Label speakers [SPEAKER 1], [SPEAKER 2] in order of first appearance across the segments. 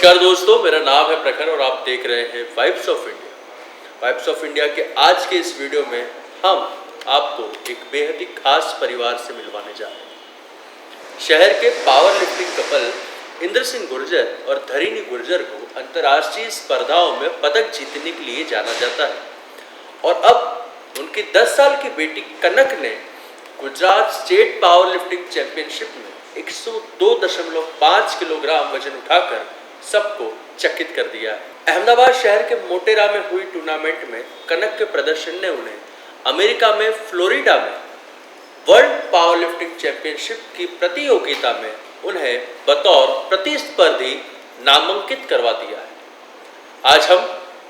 [SPEAKER 1] नमस्कार दोस्तों, मेरा नाम है प्रखर और आप देख रहे हैं vibes of India. Vibes of India के आज के इस वीडियो में हम आपको एक बेहद ही खास परिवार से मिलवाने जा रहे हैं। शहर के power lifting couple Indra Singh Gurjar और धरिणी गुर्जर को अंतर्राष्ट्रीय स्पर्धाओं में पदक जीतने के लिए जाना जाता है और अब उनकी 10 साल की बेटी कनक ने Gujarat state power lifting championship में 102.5 किलोग्राम वजन उठाकर सबको चकित कर दिया। अहमदाबाद शहर के मोटेरा में हुई टूर्नामेंट में कनक के प्रदर्शन ने उन्हें अमेरिका में फ्लोरिडा में वर्ल्ड पावर लिफ्टिंग चैंपियनशिप की प्रतियोगिता में उन्हें बतौर प्रतिस्पर्धी नामांकित करवा दिया है। आज हम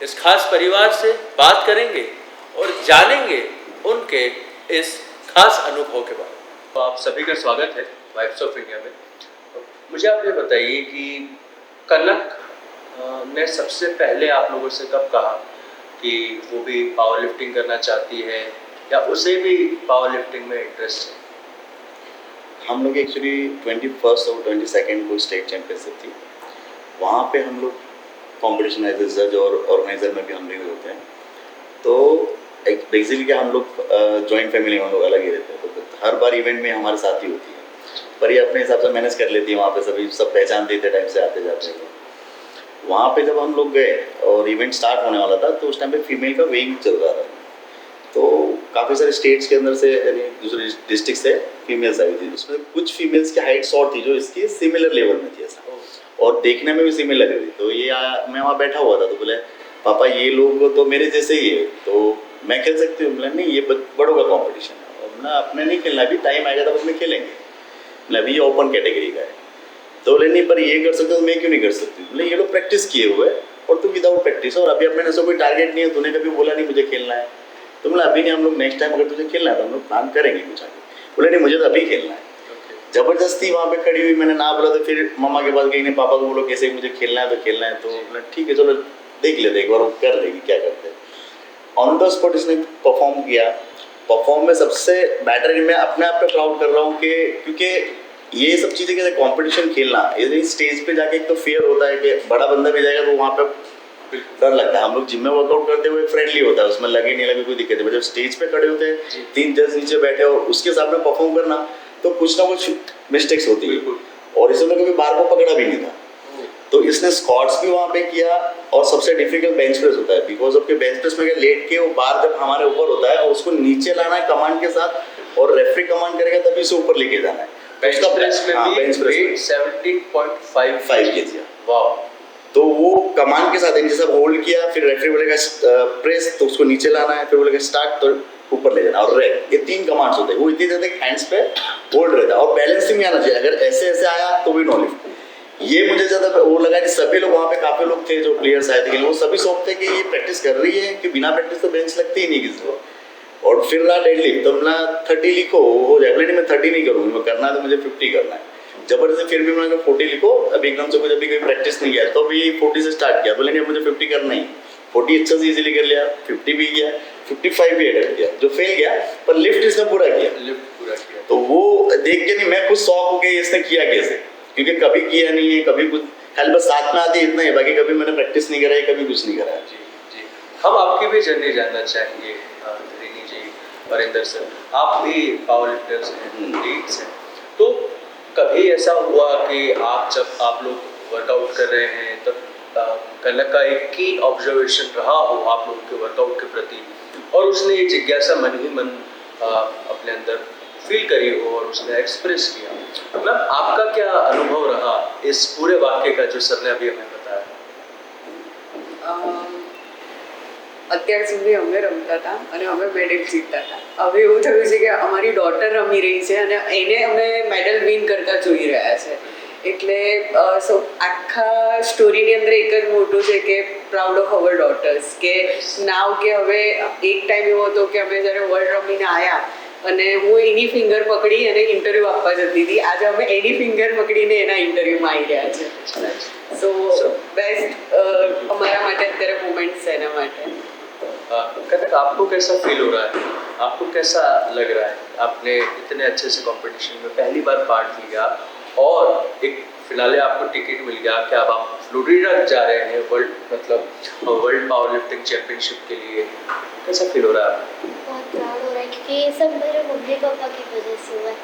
[SPEAKER 1] इस खास परिवार से बात करेंगे और जानेंगे उनके इस खास अनुभव के बारे में। तो आप सभी का स्वागत है वाइब्स ऑफ इंडिया में। मुझे आप ये बताइए कि कनक ने सबसे पहले आप लोगों से कब कहा कि वो भी पावर लिफ्टिंग करना चाहती है या उसे भी पावर लिफ्टिंग में इंटरेस्ट है?
[SPEAKER 2] हम लोग एक्चुअली 21st और 22nd को स्टेट चैंपियनशिप थी, वहाँ पे हम लोग कॉम्पिटिशन एज ए जज और ऑर्गेनाइजर में भी हम लोग होते हैं। तो एक बेसिकली क्या हम लोग जॉइंट फैमिली में हम लोग अलग ही रहते हैं, तो हर बार इवेंट में हमारे साथ ही होती है, पर ये अपने हिसाब से मैनेज कर लेती है। वहाँ पे सभी सब पहचानते थे टाइम से आते जाते हैं। वहाँ पे जब हम लोग गए और इवेंट स्टार्ट होने वाला था तो उस टाइम पे फीमेल का वेइंग चल रहा था, तो काफ़ी सारे स्टेट्स के अंदर से यानी दूसरे डिस्ट्रिक्ट से फीमेल्स आई थी। उसमें कुछ फीमेल्स की हाइट शॉर्ट थी जो इसकी सिमिलर लेवल में थी ऐसा, और देखने में भी सिमिलर लग रही। तो ये मैं वहाँ बैठा हुआ था तो बोले पापा ये लोग तो मेरे जैसे ही है, तो मैं खेल सकती हूँ? बोला नहीं, ये बड़ों का कॉम्पिटिशन है और ना अपने नहीं खेलना, अभी टाइम आएगा तब उसमें खेलेंगे। बोला अभी ये ओपन कैटेगरी का है। तो बोले नहीं, पर ये कर सकते हो तो मैं क्यों नहीं कर सकती? बोले ये लोग प्रैक्टिस किए हुए और तू विदाउट प्रैक्टिस, और अभी अपने ऐसा कोई टारगेट नहीं है, तूने कभी बोला नहीं मुझे खेलना है। तो बोला अभी नहीं, हम लोग नेक्स्ट टाइम अगर तुझे खेलना है तो हम लोग प्लान करेंगे कुछ आगे। बोले नहीं, मुझे तो अभी खेलना है। जबरदस्ती वहाँ पे खड़ी हुई, मैंने ना बोला तो फिर मम्मा के पास गई, नहीं पापा को बोलो कैसे मुझे खेलना है तो खेलना है। तो बोला ठीक है चलो देख लेते एक बार, वो कर लेगी क्या करते हैं। ऑन द स्पॉट इसने परफॉर्म किया। परफॉर्म में सबसे बेटर, मैं अपने आप पे प्राउड कर रहा हूँ कि क्योंकि ये सब चीज़ें कैसे कॉम्पिटिशन खेलना, ये स्टेज पे जाके एक तो फियर होता है कि बड़ा बंदा भी जाएगा तो वहाँ पे डर लगता है। हम लोग जिम में वर्कआउट करते हुए फ्रेंडली होता है, उसमें लगे नहीं लगे कोई दिक्कत नहीं, जब स्टेज पे खड़े होते हैं 3 जज नीचे बैठे और उसके सामने परफॉर्म करना तो कुछ ना कुछ मिस्टेक्स होती है, और इसमें कभी बार को पकड़ा भी नहीं था। तो इसने स्क्वाट्स भी वहाँ पे किया, और सबसे डिफिकल्ट बेंच प्रेस होता है, बिकॉज ऑफ के बेंच प्रेस में लेट के वो बार जब हमारे ऊपर होता है और उसको नीचे लाना है कमांड के साथ, और रेफरी कमांड करेगा तभी उसे ऊपर लेके जाना है।
[SPEAKER 1] बेंच प्रेस में भी वेट 70.55
[SPEAKER 2] केजी।
[SPEAKER 1] वाह।
[SPEAKER 2] तो वो कमांड के साथ जैसे होल्ड किया, फिर रेफरी बोलेगा प्रेस तो उसको नीचे लाना है, फिर बोलेगा स्टार्ट तो ऊपर ले जाना, और रेड, ये 3 कमांड्स होते हैं। वो इतनी देर तक हैंड्स पे होल्ड रहता है और बैलेंसिंग में आना चाहिए। अगर ऐसे ऐसे आया तो भी नो लिफ्ट। ये मुझे ज़्यादा वो लगा कि सभी लोग वहाँ पे काफ़ी लोग थे जो प्लेयर्स आए थे, वो सभी सोचते कि ये प्रैक्टिस कर रही है कि बिना प्रैक्टिस तो बेंच लगती ही नहीं किसी को। और फिर रहा डेडलिफ्ट, तो ना 30 लिखो हो जाए। बोले नहीं मैं 30 नहीं करूँगी, मैं करना है तो मुझे 50 करना है। जबरदस्ती फिर भी मैंने 40 लिखो, अभी एकदम से कुछ अभी कोई प्रैक्टिस नहीं किया तो भी 40 से स्टार्ट किया। बोले नहीं मुझे 50 करना ही। 40 अच्छा से इजीली कर लिया, 50 भी किया, 55 भी अटेम्प्ट किया, जो फेल गया, पर लिफ्ट इसने पूरा किया। तो वो देख के नहीं मैं खुद शॉक हो गया इसने किया कैसे, क्योंकि कभी किया नहीं है, कभी कुछ खाली बस साथ में आती है इतना ही, बाकी कभी मैंने प्रैक्टिस नहीं कराई, कभी कुछ नहीं कराया।
[SPEAKER 1] जी, हम आपकी भी जर्नी जानना चाहेंगे धरिणी जी और इंदर सर, आप भी पावर लिफ्टर्स हैं, लीड्स हैं, तो कभी ऐसा हुआ कि जब आप लोग वर्कआउट कर रहे हैं तब कनक का एक कीन ऑब्जर्वेशन रहा हो आप लोगों के वर्कआउट के प्रति, और उसने ये जिज्ञासा मन ही मन अपने अंदर फील करी हो और उसने एक्सप्रेस किया। मैम आपका क्या अनुभव रहा इस पूरे वाक्य का जो सर ने अभी हमें बताया?
[SPEAKER 3] અત્યાર સુધી અમે રમતા હતા અને અમે મેડલ જીતતા હતા. હવે એવું થયું છે કે અમારી ડોટર રમી રહી છે અને એને અમે મેડલ વિન કરતા જોઈ રહ્યા છે. એટલે આખા સ્ટોરીની અંદર એક જ મોટું છે કે પ્રાઉડ ઓફ અવર ડોટર્સ, કે નાવ કે હવે એક ટાઈમ એવો હતો કે અમે જ્યારે વર્લ્ડ રમીને આવ્યા અને હું એની ફિંગર પકડી અને ઇન્ટરવ્યૂ આપવા જતી હતી, આજે અમે એની ફિંગર પકડીને એના ઇન્ટરવ્યૂમાં આવી રહ્યા છે. સો બેસ્ટ અમારા માટે અત્યારે મોમેન્ટ્સ છે એના માટે.
[SPEAKER 1] कनक आपको कैसा फील हो रहा है, आपको कैसा लग रहा है? आपने इतने अच्छे से कंपटीशन में पहली बार पार्ट लिया और एक फिलहाल आपको टिकट मिल गया, क्या अब आप फ्लोरिडा जा रहे हैं वर्ल्ड पावर लिफ्टिंग चैंपियनशिप के लिए, कैसा फील हो रहा है आपको?
[SPEAKER 4] बहुत प्राउड हो रहा है क्योंकि ये सब मेरे मम्मी पापा की वजह से हुआ है।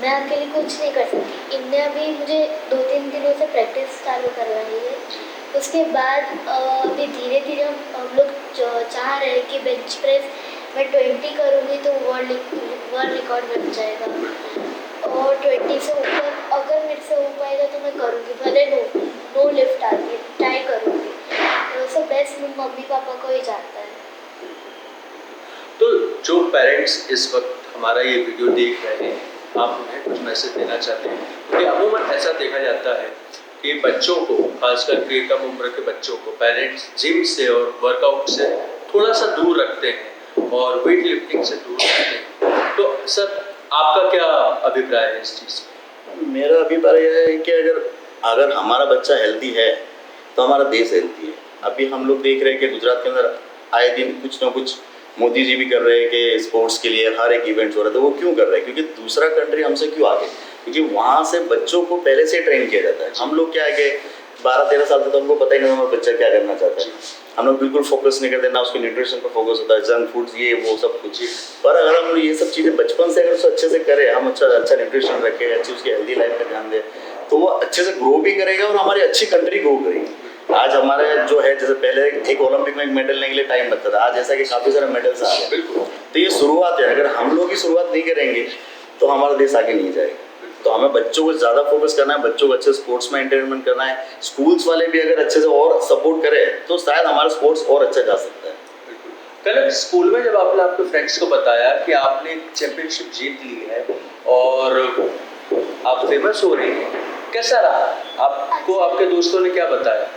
[SPEAKER 4] मैं अकेले कुछ नहीं कर सकती। इनने अभी मुझे 2-3 दिनों से प्रैक्टिस चालू करवाई है। उसके बाद अभी धीरे धीरे हम लोग चाह रहे हैं कि बेंच प्रेस मैं 20 करूँगी तो वर्ल्ड रिकॉर्ड बन जाएगा, और 20 से ऊपर अगर मेरे से हो पाएगा तो मैं करूँगी, भले नो लिफ्ट आती है, ट्राई करूँगी। तो सब बेस्ट मम्मी पापा को ही जाता है।
[SPEAKER 1] तो जो पेरेंट्स इस वक्त हमारा ये वीडियो देख रहे हैं, आप उन्हें कुछ मैसेज देना चाहते हैं? क्योंकि अमूमन ऐसा देखा जाता है कि बच्चों को, खासकर के कम उम्र के बच्चों को पेरेंट्स जिम से और वर्कआउट से थोड़ा सा दूर रखते हैं और वेट लिफ्टिंग से दूर रखते हैं। तो सर आपका क्या अभिप्राय है इस चीज़ पर?
[SPEAKER 2] मेरा अभिप्राय यह है कि अगर हमारा बच्चा हेल्दी है तो हमारा देश हेल्दी है। अभी हम लोग देख रहे हैं कि गुजरात के अंदर आए दिन कुछ ना कुछ मोदी जी भी कर रहे हैं कि स्पोर्ट्स के लिए हर एक इवेंट्स हो रहा है। तो वो क्यों कर रहे हैं? क्योंकि दूसरा कंट्री हमसे क्यों आगे, क्योंकि वहाँ से बच्चों को पहले से ट्रेन किया जाता है। हम लोग क्या है कि 12-13 साल तक तो हमको पता ही नहीं हमारा बच्चा क्या करना चाहता है। हम लोग बिल्कुल फोकस नहीं करते, ना उसके न्यूट्रिशन पर फोकस होता है, जंक फूड्स ये वो सब कुछ। पर अगर हम ये सब चीज़ें बचपन से अगर उसको अच्छे से करें, हम अच्छा न्यूट्रिशन रखें, अच्छी उसकी हेल्दी लाइफ पर ध्यान दें, तो वो अच्छे से ग्रो भी करेगा और हमारी अच्छी कंट्री ग्रो करेगी। आज हमारे जो है, जैसे पहले एक ओलंपिक में एक मेडल लेने के लिए टाइम लगता था, आज ऐसा कि काफ़ी सारे मेडल्स आ गए। बिल्कुल। तो ये शुरुआत है, अगर हम लोग ही शुरुआत नहीं करेंगे तो हमारा देश आगे नहीं जाएगा। तो हमें बच्चों को ज़्यादा फोकस करना है, बच्चों को अच्छे स्पोर्ट्स में एंटरटेनमेंट करना है। स्कूल्स वाले भी अगर अच्छे से और सपोर्ट करें तो शायद हमारा स्पोर्ट्स और अच्छा जा सकता है।
[SPEAKER 1] कल स्कूल में जब आपने आपके फ्रेंड्स को बताया कि आपने चैंपियनशिप जीत ली है और आप फेमस हो रही हैं, कैसा रहा? आपको आपके दोस्तों ने क्या बताया?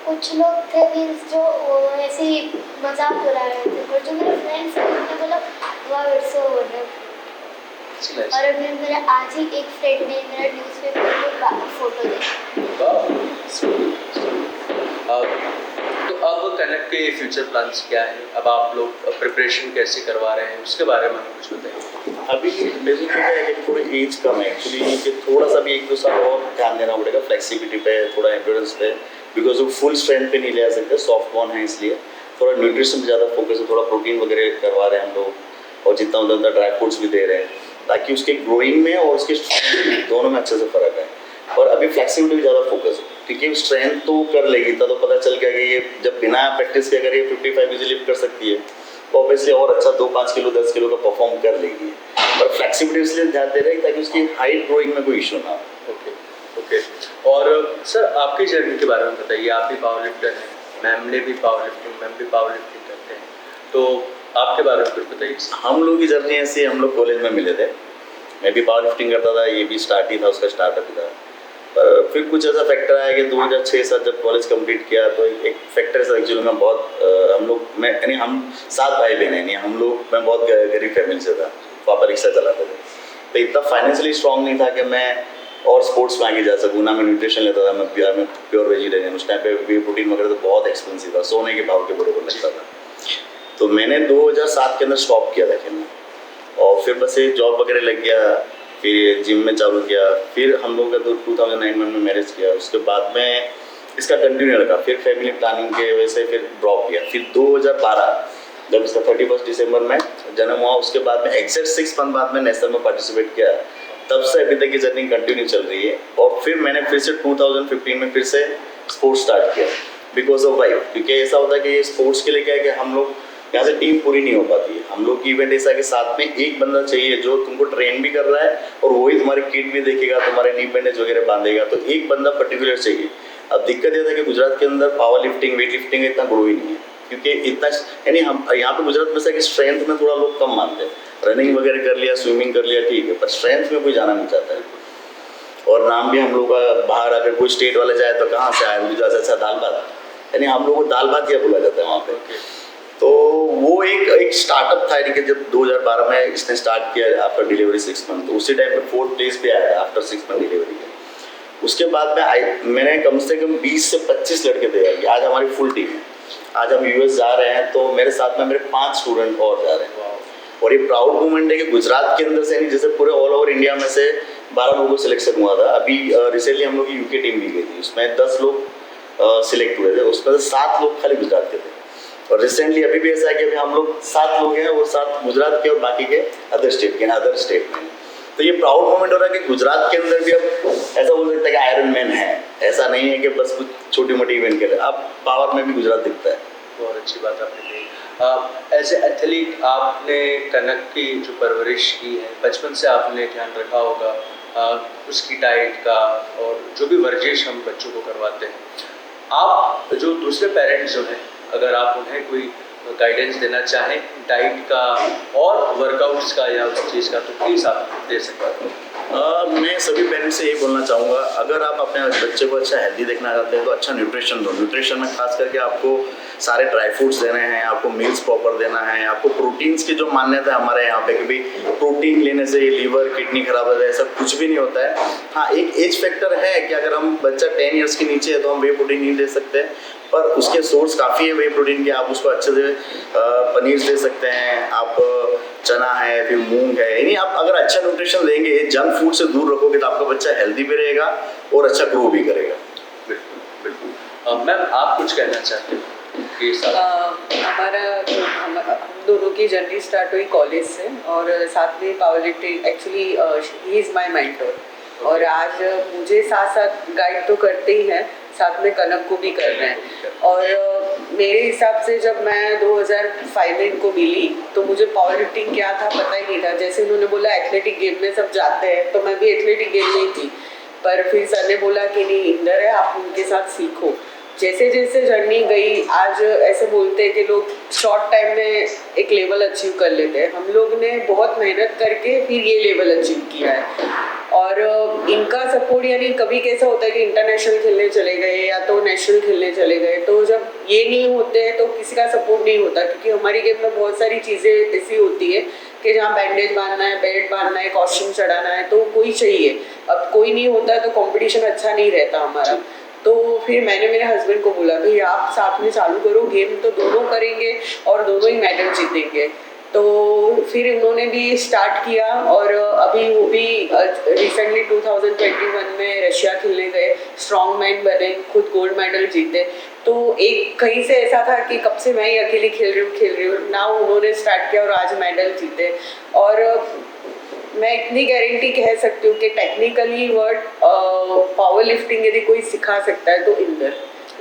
[SPEAKER 4] कुछ लोग थे मीन्स जो ऐसे ही मजाक उड़ा रहे थे, पर जो मेरे फ्रेंड्स थे उन्होंने बोला वाह इट्स सो वंडरफुल। और अभी मेरा आज ही एक फ्रेंड ने मेरा न्यूज़पेपर में फोटो देखा।
[SPEAKER 1] तो अब कनक के फ्यूचर प्लान्स क्या हैं? अब आप लोग प्रिपरेशन कैसे करवा रहे हैं, उसके बारे में हमें कुछ बताइए।
[SPEAKER 2] अभी बेसिकली क्या है कि थोड़ी एज कम है एक्चुअली, कि थोड़ा सा भी 1-2 साल और ध्यान देना पड़ेगा फ्लेक्सिबिलिटी पे, थोड़ा एंड्योरेंस पे, बिकॉज वो फुल स्ट्रेंथ पे नहीं ले आ सकते, सॉफ्ट बॉन है, इसलिए थोड़ा न्यूट्रिशन पे ज़्यादा फोकस है, थोड़ा प्रोटीन वगैरह करवा रहे हैं हम लोग, और जितना उतना ड्राई फ्रूट्स भी दे रहे हैं ताकि उसके ग्रोइंग में और उसके दोनों में अच्छे से फ़र्क है। और अभी फ्लेक्सिबिलिटी भी ज़्यादा फोकस है, क्योंकि स्ट्रेंथ तो कर लेगी, तो पता चल गया कि ये जब बिना प्रैक्टिस के अगर ये 55 इजीली लिफ्ट कर सकती है तो ऑब्वियसली और अच्छा 2-5 किलो 10 किलो का परफॉर्म कर लेगी। पर फ्लेक्सिबिलिटी इसलिए ध्यान दे रहे हैं ताकि उसकी हाइट ग्रोइंग में कोई इशू ना हो।
[SPEAKER 1] ओके। और सर आपकी जर्नी के बारे में बताइए। आप भी पावर लिफ्टर हैं, मैम भी पावर लिफ्टिंग करते हैं, तो आपके बारे में कुछ बताइए।
[SPEAKER 2] हम लोग की जर्नी ऐसी, हम लोग कॉलेज में मिले थे, मैं भी पावर लिफ्टिंग करता था, ये भी स्टार्ट ही था, उसका स्टार्टअप ही था। पर फिर कुछ ऐसा फैक्टर आया कि 2006-7 जब कॉलेज कंप्लीट किया तो एक फैक्टर ऐसा एक्चुअली में बहुत हम 7 भाई बहन हैं, मैं बहुत गरीब फैमिली से था, पापा रिक्शा चलाते थे, तो इतना फाइनेंशियली स्ट्रॉन्ग नहीं था कि मैं और स्पोर्ट्स में आगे जा सकूँ। ना मैं न्यूट्रिशन लेता था, मैं प्योर वेजिटेरियन। उस टाइम पे वे प्रोटीन वगैरह तो बहुत एक्सपेंसिव था, सोने के भाव के बराबर लगता था। तो मैंने 2007 के अंदर स्टॉप किया था खेलना, और फिर बस ये जॉब वगैरह लग गया, फिर ये जिम में चालू किया, फिर हम लोग का तो 2009 में मैरिज किया। उसके बाद में इसका कंटिन्यू रखा, फिर फैमिली प्लानिंग के वजह से फिर ड्रॉप किया। फिर 2012 जब इसका 31 दिसंबर में जन्म हुआ, उसके बाद में एग्जैक्ट 6 मंथ बाद में नेशनल में पार्टिसिपेट किया। तब से अभी तक की जर्नी कंटिन्यू चल रही है। और फिर मैंने फिर से 2015 में फिर से स्पोर्ट्स स्टार्ट किया बिकॉज ऑफ वाइफ, क्योंकि ऐसा होता है कि ये स्पोर्ट्स के लिए क्या है कि हम लोग यहाँ से टीम पूरी नहीं हो पाती है। हम लोग की इवेंट ऐसा कि साथ में एक बंदा चाहिए जो तुमको ट्रेन भी कर रहा है और वही तुम्हारी किट भी देखेगा, तुम्हारे नी बैंडेज वगैरह बांधेगा, तो एक बंदा पर्टिकुलर चाहिए। अब दिक्कत ये था कि गुजरात के अंदर पावर लिफ्टिंग, वेट लिफ्टिंग इतना ग्रो ही नहीं है, क्योंकि इतना यानी हम यहाँ पे गुजरात में से कि स्ट्रेंथ में थोड़ा लोग कम मानते हैं। रनिंग वगैरह कर लिया, स्विमिंग कर लिया, ठीक है, पर स्ट्रेंथ में कोई जाना नहीं चाहता है। और नाम भी हम लोग का बाहर अगर कोई स्टेट वाले जाए तो कहाँ से आए, गुजरात से अच्छा दाल भात, यानी हम लोग को दाल भात या बोला जाता है वहाँ पे। तो वो एक स्टार्टअप था कि जब 2012 में इसने स्टार्ट किया आफ्टर डिलीवरी 6 मंथ, तो उसी टाइम पे 4th प्लेस पे आया था आफ्टर 6 मंथ डिलीवरी के। उसके बाद में मैंने कम से कम 20 से 25 लड़के तैयार किए। आज हमारी फुल टीम है। आज हम यूएस जा रहे हैं तो मेरे साथ में मेरे 5 स्टूडेंट और जा रहे हैं। और ये प्राउड मोमेंट है कि गुजरात के अंदर से नहीं, जैसे पूरे ऑल ओवर इंडिया में से 12 लोगों को सिलेक्शन हुआ था। अभी रिसेंटली हम लोग की यूके टीम भी गई थी, उसमें 10 लोग सिलेक्ट हुए थे, उसमें से 7 लोग खाली गुजरात के थे। और रिसेंटली अभी भी ऐसा है कि अभी हम लोग 7 लोग हैं, वो 7 गुजरात के और बाकी के अदर स्टेट में। तो ये प्राउड मोमेंट हो रहा है कि गुजरात के अंदर भी अब ऐसा बोल सकता है कि आयरन मैन है। ऐसा नहीं है कि बस कुछ छोटी मोटी इवेंट के लिए, अब पावर में भी गुजरात दिखता है।
[SPEAKER 1] बहुत अच्छी बात आपने कही। एज ए एथलीट आपने कनक की जो परवरिश की है, बचपन से आपने ध्यान रखा होगा उसकी डाइट का, और जो भी वर्जिश हम बच्चों को करवाते हैं। आप जो दूसरे पेरेंट्स जो हैं, अगर आप उन्हें कोई गाइडेंस देना चाहें डाइट का और वर्कआउट्स का या उस चीज़ का, तो प्लीज़ आप दे सकते हैं।
[SPEAKER 2] मैं सभी पेरेंट्स से यही बोलना चाहूँगा, अगर आप अपने बच्चे को अच्छा हेल्दी देखना चाहते हैं तो अच्छा न्यूट्रिशन दो। न्यूट्रिशन में खास करके आपको सारे ड्राई फ्रूट्स देने हैं, आपको मील्स प्रॉपर देना है, आपको प्रोटीन्स की जो मान्यता है हमारे यहाँ पे कि भाई प्रोटीन लेने से लीवर किडनी खराब हो जाए, ऐसा कुछ भी नहीं होता है। हाँ, एक एज फैक्टर है कि अगर हम बच्चा 10 ईयर्स के नीचे है तो हम वे प्रोटीन नहीं दे सकते, पर उसके सोर्स काफ़ी है वे प्रोटीन के। आप उसको अच्छे से पनीर दे सकते हैं, आप चना है, फिर मूंग है, यानी आप अगर अच्छा न्यूट्रिशन देंगे, जंक फूड से दूर रखोगे तो आपका बच्चा हेल्दी भी रहेगा और अच्छा ग्रो भी करेगा।
[SPEAKER 1] बिल्कुल बिल्कुल। मैम, आप कुछ कहना चाहते हैं?
[SPEAKER 3] हमारा हम दोनों की जर्नी स्टार्ट हुई कॉलेज से, और साथ में power lifting, actually he is my mentor. और आज मुझे साथ साथ गाइड तो करते ही हैं, साथ में कनक को भी कर रहे हैं। और मेरे हिसाब से जब मैं 2005 में इनको मिली तो मुझे पावर लिफ्टिंग क्या था पता ही नहीं था। जैसे उन्होंने बोला एथलेटिक गेम में सब जाते हैं, तो मैं भी एथलेटिक गेम में ही थी, पर फिर सर ने बोला कि नहीं, इंदर है, आप उनके साथ सीखो। जैसे जैसे जर्नी गई, आज ऐसे बोलते हैं कि लोग शॉर्ट टाइम में एक लेवल अचीव कर लेते हैं। हम लोग ने बहुत मेहनत करके फिर ये लेवल अचीव किया है। और इनका सपोर्ट, यानी कभी कैसा होता है कि इंटरनेशनल खेलने चले गए या तो नेशनल खेलने चले गए, तो जब ये नहीं होते हैं तो किसी का सपोर्ट नहीं होता, क्योंकि हमारी गेम में बहुत सारी चीज़ें ऐसी होती है कि जहाँ बैंडेज बांधना है, बेल्ट बांधना है, कॉस्ट्यूम चढ़ाना है, तो कोई चाहिए। अब कोई नहीं होता तो कंपटीशन अच्छा नहीं रहता हमारा। तो फिर मैंने मेरे हस्बैंड को बोला, भाई आप साथ में चालू करो, गेम तो दोनों करेंगे और दोनों ही मेडल जीतेंगे। तो फिर उन्होंने भी स्टार्ट किया, और अभी वो भी रिसेंटली 2021 में रशिया खेलने गए, स्ट्रॉन्ग मैन बने, खुद गोल्ड मेडल जीते। तो एक कहीं से ऐसा था कि कब से मैं ही अकेली खेल रही हूँ ना, उन्होंने स्टार्ट किया और आज मेडल जीते। और मैं इतनी गारंटी कह सकती हूँ कि टेक्निकली वर्ड पावर लिफ्टिंग यदि कोई सिखा सकता है तो इंदर,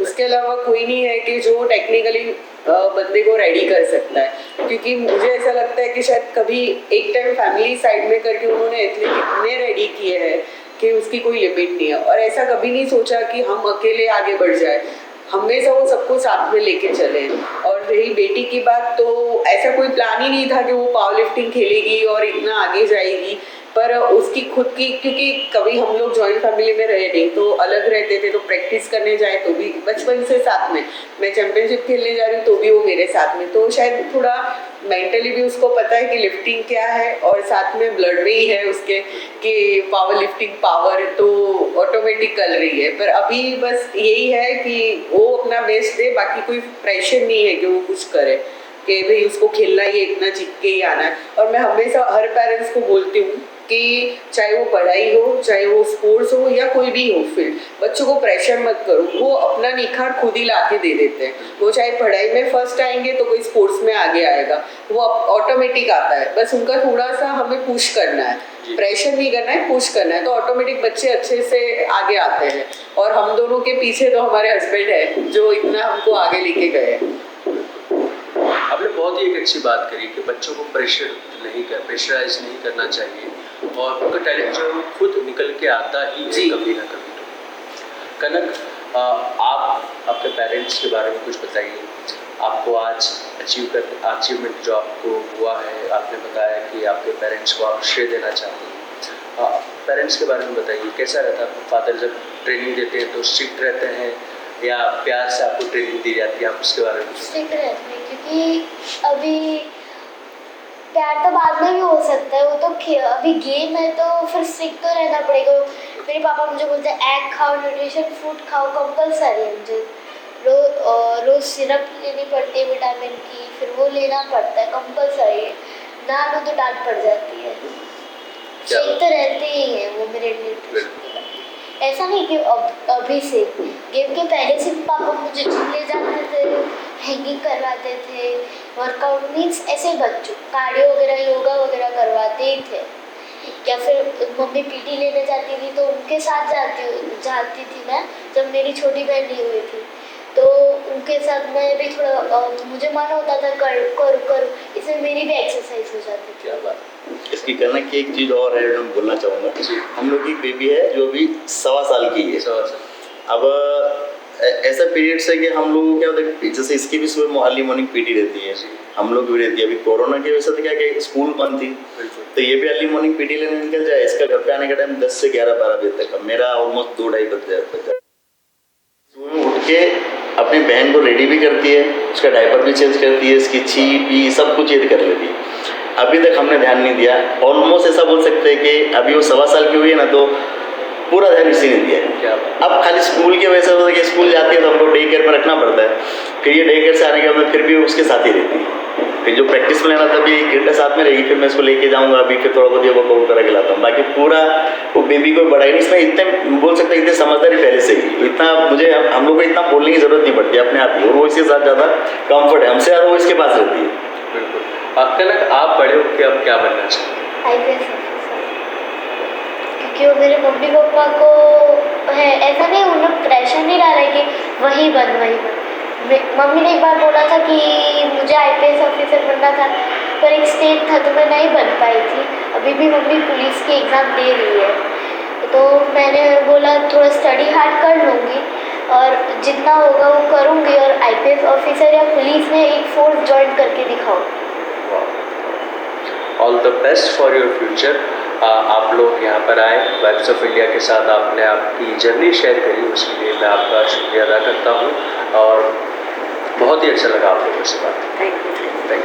[SPEAKER 3] उसके अलावा कोई नहीं है कि जो टेक्निकली बंदे को रेडी कर सकता है। क्योंकि मुझे ऐसा लगता है कि शायद कभी एक टाइम फैमिली साइड में करके उन्होंने एथलीट इतने रेडी किए हैं कि उसकी कोई लिमिट नहीं है। और ऐसा कभी नहीं सोचा कि हम अकेले आगे बढ़ जाए, हमेशा वो सबको साथ में लेके चले। और रही बेटी की बात, तो ऐसा कोई प्लान ही नहीं था कि वो पावर लिफ्टिंग खेलेगी और इतना आगे जाएगी, पर उसकी खुद की, क्योंकि कभी हम लोग जॉइंट फैमिली में रहे नहीं, तो अलग रहते थे, तो प्रैक्टिस करने जाए तो भी बचपन से साथ में, मैं चैंपियनशिप खेलने जा रही हूँ तो भी वो मेरे साथ में। तो शायद थोड़ा मेंटली भी उसको पता है कि लिफ्टिंग क्या है, और साथ में ब्लड में ही है उसके कि पावर लिफ्टिंग पावर, तो ऑटोमेटिक कर रही है। पर अभी बस यही है कि वो अपना बेस्ट दे, बाकी कोई प्रेशर नहीं है कि वो कुछ करे कि भाई उसको खेलना ही इतना जीत के ही आना है। और मैं हमेशा हर पेरेंट्स को बोलती हूँ कि चाहे वो पढ़ाई हो, चाहे वो स्पोर्ट्स हो या कोई भी हो फील्ड, बच्चों को प्रेशर मत करो, वो अपना निखार खुद ही ला के दे देते हैं। वो चाहे पढ़ाई में फर्स्ट आएंगे तो कोई स्पोर्ट्स में आगे आएगा, वो ऑटोमेटिक आता है। बस उनका थोड़ा सा हमें पुश करना है, प्रेशर नहीं करना है, पुश करना है, तो ऑटोमेटिक बच्चे अच्छे से आगे आते हैं। और हम दोनों के पीछे तो हमारे हस्बैंड है जो इतना हमको आगे लेके गए।
[SPEAKER 1] आपने बहुत ही एक अच्छी बात करी कि बच्चों को प्रेशराइज नहीं करना चाहिए, और उनका टैलेंट जो है वो खुद निकल के आता ही है कभी ना कभी। तो कनक, आप अपने पेरेंट्स के बारे में कुछ बताइए। आपको आज अचीवमेंट जो आपको हुआ है, आपने बताया कि आपके पेरेंट्स को आप श्रेय देना चाहते हैं। पेरेंट्स के बारे में बताइए, कैसा रहता है? फादर जब ट्रेनिंग देते हैं तो स्ट्रिक्ट रहते हैं या प्यार से आपको ट्रेनिंग दी जाती है? आप उसके बारे में
[SPEAKER 4] स्ट्रिक्ट रहते हैं, क्योंकि अभी प्यार तो बाद में भी हो सकता है, वो तो अभी गेम है तो फिर स्ट्रिक्ट तो रहना पड़ेगा। मेरे पापा मुझे बोलते हैं एग खाओ, न्यूट्रिशन फूड खाओ, कंपलसरी है मुझे। रोज़ सिरप लेनी पड़ती है विटामिन की, फिर वो लेना पड़ता है, कंपलसरी है, ना लो तो डांट पड़ जाती है।
[SPEAKER 1] क्या
[SPEAKER 4] चेक
[SPEAKER 1] बात।
[SPEAKER 4] तो रहते ही हैं वो मेरे न्यूट्रिशन के बारे में। ऐसा नहीं कि अभी से, गेम के पहले से पापा मुझे जिम ले जाते थे, हैंगिंग करवाते थे, वर्कआउट मीन्स ऐसे बच्चों कार्डियो वगैरह योगा वगैरह करवाते ही थे। या फिर मम्मी पीटी लेने जाती थी तो उनके साथ जाती थी मैं, जब मेरी छोटी बहन नहीं हुई थी तो उनके साथ मैं भी थोड़ा मुझे मन होता था करूँ, इसमें मेरी भी एक्सरसाइज हो जाती थी।
[SPEAKER 1] क्या बात।
[SPEAKER 2] इसकी करना की एक चीज़ और है जो मैं बोलना चाहूँगा। हम लोग की एक बेबी है जो अभी 1.25 साल की है। अब ऐसा पीरियड है कि हम लोगों को क्या होता है, जैसे इसकी भी सुबह अर्ली मॉर्निंग पीटी रहती है, हम लोग भी रहती है। अभी कोरोना की वजह से तो क्या कि स्कूल बंद थी, तो ये भी अर्ली मॉर्निंग पीटी लेने निकल जाए। इसका घर पे आने का टाइम 10 से 11-12 बजे तक का, मेरा ऑलमोस्ट 2-2:30 बज जाए। सुबह उठ के अपनी बहन को रेडी भी करती है, उसका डायपर भी चेंज करती है, इसकी छी पी सब कुछ ये कर लेती है। अभी तक हमने ध्यान नहीं दिया। ऑलमोस्ट ऐसा बोल सकते हैं कि अभी वो 1.25 साल की हुई है ना, तो पूरा ध्यान इसी ने दिया है। अब खाली स्कूल की वजह से होता है कि स्कूल जाती है तो हमको डे केयर में रखना पड़ता है, फिर ये डे केयर से आने के बाद फिर भी उसके साथ ही रहती है। फिर जो प्रैक्टिस में लेना तभी 1 घंटा साथ में रहेगी, फिर मैं इसको लेके जाऊँगा। अभी फिर थोड़ा बहुत ये वर्कआउट करा के लाता हूँ, बाकी पूरा वो बेबी को बढ़ाई नहीं। इसमें इतने बोल सकते हैं इतने समझदारी पहले से ही, इतना मुझे हम लोग को इतना बोलने की जरूरत नहीं पड़ती अपने आप ही, और वो इसके साथ ज़्यादा कम्फर्ट है, हमसे ज़्यादा वो इसके पास रहती है।
[SPEAKER 1] बिल्कुल। कनक, आप बड़े हो के अब क्या बनना चाहते हैं?
[SPEAKER 4] IPS ऑफिसर, क्योंकि वो मेरे मम्मी पापा को है, ऐसा नहीं उन्होंने प्रेशर नहीं डाला है कि वही बन। मम्मी ने एक बार बोला था कि मुझे IPS ऑफिसर बनना था, पर एक स्टेज था तो मैं नहीं बन पाई थी। अभी भी मम्मी पुलिस की एग्ज़ाम दे रही है, तो मैंने बोला थोड़ा स्टडी हार्ड कर लूँगी और जितना होगा वो करूँगी, और IPS ऑफिसर या पुलिस में एक फोर्स ज्वाइन करके दिखाऊँ।
[SPEAKER 1] All the best for your future. आप लोग यहाँ पर आए, वाइब्स ऑफ इंडिया के साथ आपने आपकी जर्नी शेयर करी, उसके लिए मैं आपका शुक्रिया अदा करता हूँ और बहुत ही अच्छा लगा आप लोगों से बात।
[SPEAKER 3] Thank you.